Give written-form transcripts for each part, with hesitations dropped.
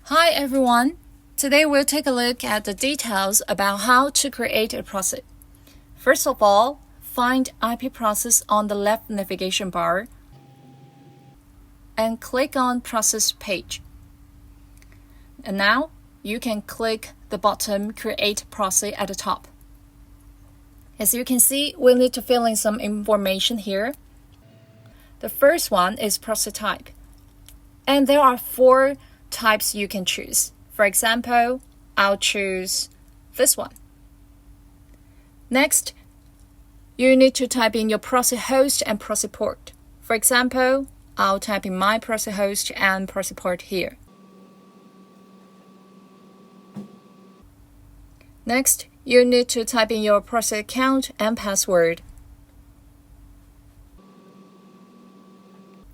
Hi everyone! Today we'll take a look at the details about how to create a proxy. First of all, find IP process on the left navigation bar and click on Process page. And now you can click the button Create Proxy at the top. As you can see, we need to fill in some information here. The first one is proxy type, and there are 4 types you can choose. For example, I'll choose this one. Next, you need to type in your proxy host and proxy port. For example, I'll type in my proxy host and proxy port here. Next, you need to type in your proxy account and password.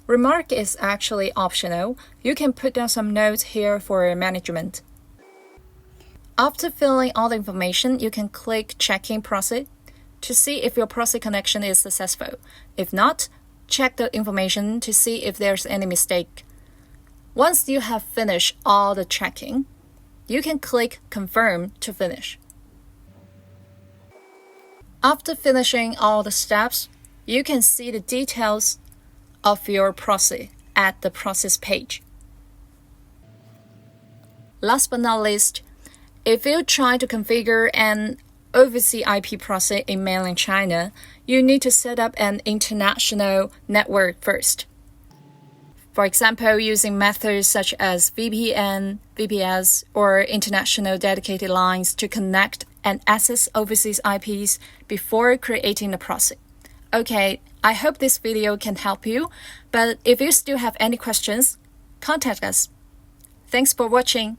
Remark is actually optional. You can put down some notes here for management. After filling all the information, you can click Checking Proxy to see if your proxy connection is successful. If not, check the information to see if there's any mistake. Once you have finished all the checking, you can click Confirm to finish. After finishing all the steps, you can see the details of your proxy at the Process page. Last but not least, if you try to configure an overseas IP proxy in mainland China, you need to set up an international network first. For example, using methods such as VPN, VPS, or international dedicated lines to connect and access overseas IPs before creating a proxy. Okay, I hope this video can help you, but if you still have any questions, contact us. Thanks for watching.